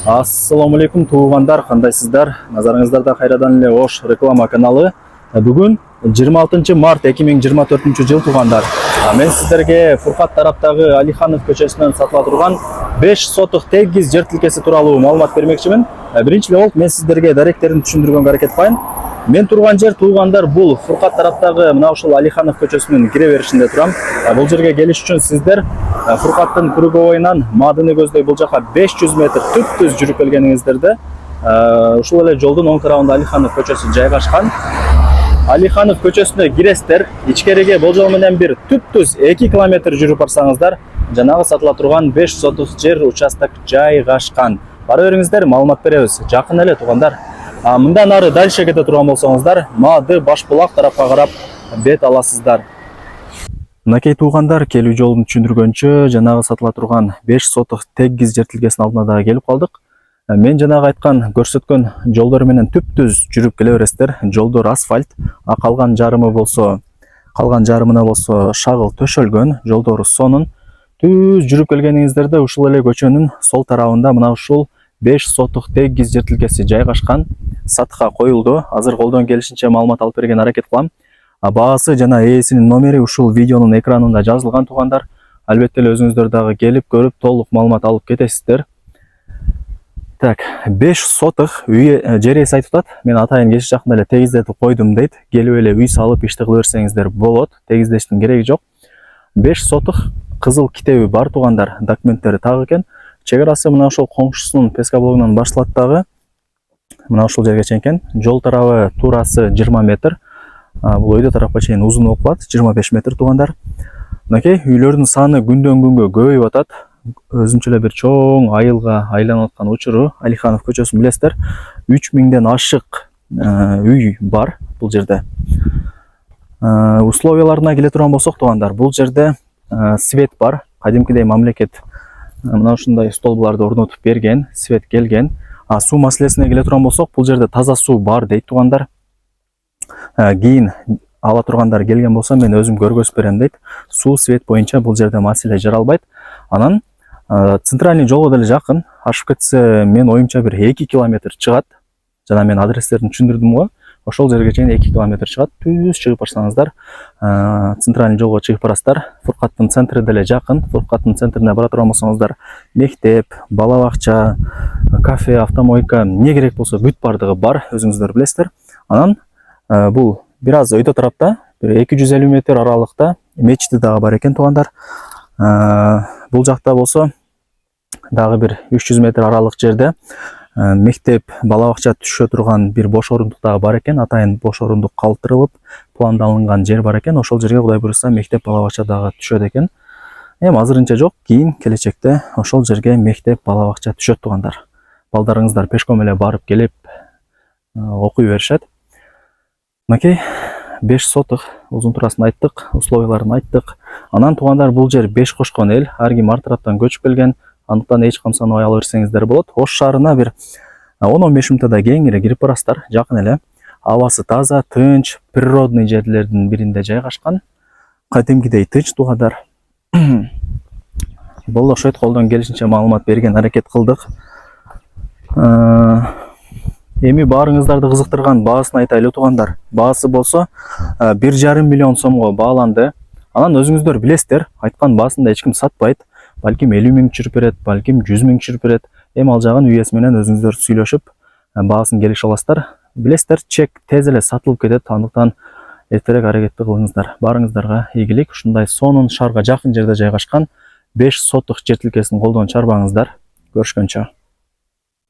Ассаламу алейкум туугандар, кандайсыздар? Назарыңыздарда кайрадан эле Ош реклама каналы. Бүгүн 26 март 2024 жыл туугандар. Мен сиздерге Фуркат тараптагы Алиханов көчөсүнөн сатыла турган 5 сотук тегиз жер тилкеси тууралуу маалымат бермекчимин. Биринчи болуп мен сиздерге даректерин түшүндүргөнгө аракет кылайын. Мен турган жер туугандар бул Фуркат тараптагы мына ушул Алиханов көчөсүнүн кире беришинде турам. Бул жерге келиш үчүн сиздер Фуркаттын круговойунан Мадыны көздөй бул жака 500 метр түп-түз жүрүп келгениңиздерде ушул эле жолдун оң тарабында Алиханов көчөсү жайгашкан. Алиханов көчөсүнө киресиздер, ичкериге болжол менен бир түп-түз 2 километр жүрүп барсаңыздар, жанагы сатыла турган 5 сотук жер участок жайгашкан. Бара бериңиздер, маалымат беребиз. Жакын эле туугандар. Мындан ары дальше кете турган болсоңуздар, Мады Башбулак тарапка карап бет аласыздар. Мынакей туугандар, келүү жолун түшүндүргөнчө, жанагы сатыла турган 5 сотук тегиз жер тилкесинин алдына дагы келип калдык. Мен жанагы айткан, көрсөткөн жолдор менен түп-түз жүрүп келе бересиздер. Жолдор асфальт, калган жарымына болсо шагыл төшөлгөн. Жолдору сонун. Түз жүрүп келгениңиздерде ушул эле көчөнүн сол тарабында мына ушул 5 сотук тегиз жер тилкеси жайгашкан. Сатыкка коюлду. Азыр колдон келишинче маалымат алып берген аракет кылам. Баасы жана ээсинин номери ушул видеонун экранында жазылган туугандар. Албетте эле өзүңүздөр дагы келип көрүп толук маалымат алып кетесиздер. Так, 5 сотук үй жер ээси айтып атат. Мен атайын кеш жакында эле тегиздетип койдум дейт. Келип эле үй салып ишти кыла берсеңиздер болот. Тегиздештин кереги жок. 5 сотук кызыл китеби бар туугандар. Документтери так экен. Чек арасы мына ошол коңшусунун пескоблогунан башталат дагы. Мына ушул жерге чейин экен. Жол тарабы туурасы 20 метр. Бул өйдө тарапка чейин узун болуп калат, 25 метр туугандар. Мынакей үйлөрдүн саны күндөн күнгө көбөйүп атат. Өзүнчө эле бир чоң айылга айланып аткан учуру Алиханов көчөсүн билесиздер. 3000ден ашык үй бар бул жерде. Условияларына келе турган болсок туугандар, бул жерде свет бар. Кадимкидей мамлекет мына ушундай столбуларды орнотуп берген, свет келген. Суу маселесине келе турган болсок, бул жерде таза суу бар дейт туугандар. Кийин ала тургандар келген болсо мен өзүм көргөзүп берем дейт. Суу, свет боюнча бул жерде маселе жаралбайт. Анан центральный жолго деле жакын. Ашып кетсе, мен оюмча бир 2 километр чыгат. Жана мен адрестерин түшүндүрдүм го. Ошол жерге чейин 2 километр чыгат. Түз чыгып барсаңыздар, центральный жолго чыгып барасыздар. Фуркаттын центри деле жакын. Фуркаттын центрине бара турган болсоңуздар, мектеп, бала бакча, кафе, автомойка, эмне керек болсо бүт бардыгы бар, өзүңүздөр билесиздер. Анан бул бир аз өйдө тарапта, бир 250 метр аралыкта мечити дагы бар экен туугандар. Бул жакта болсо дагы бир 300 метр аралык жерде мектеп, бала бакча түшө турган бир бош орундук дагы бар экен. Атайын бош орундук калтырылып, пландалынган жер бар экен. Ошол жерге Кудай буйруса мектеп, бала бакча дагы түшөт экен. Азырынча жок, кийин келечекте ошол жерге мектеп, бала бакча түшөт туугандар. Балдарыңыздар пешком эле барып келип окуй беришет. Мынакей 5 сотук узун турасын айттык, условияларын айттык. Анан туугандар, бул жер 5 кошкон эл, ар ким ар тараптан көчүп келген. Андыктан эч камсанбай ала берсеңиздер болот. Ош шаарына бир 10-15 мүнөттө кең эле кирип барасыздар, жакын эле. Абасы таза, тынч, природный жерлердин биринде жайгашкан. Кадимкидей тынч туугандар. Болду окшойт, колдон келишинче маалымат берген аракет кылдык. Эми баарыңыздарды кызыктырган баасын айтайлы туугандар. Баасы болсо 1,5 миллион сомго бааланды. Анан өзүңүздөр билесиздер, айткан баасында эч ким сатпайт. Балким 50 миң түшүрүп берет, балким 100 миң түшүрүп берет. Ал жагын үй ээси менен өзүңүздөр сүйлөшүп, баасын келишип аласыздар. Билесиздер, чек тез эле сатылып кетет, андыктан эртерээк аракетти кылыңыздар. Баарыңыздарга ийгилик. Ушундай сонун шаарга жакын жерде жайгашкан 5 сотук жер тилкесин колдон чарбаңыздар. Көрүшкөнчө.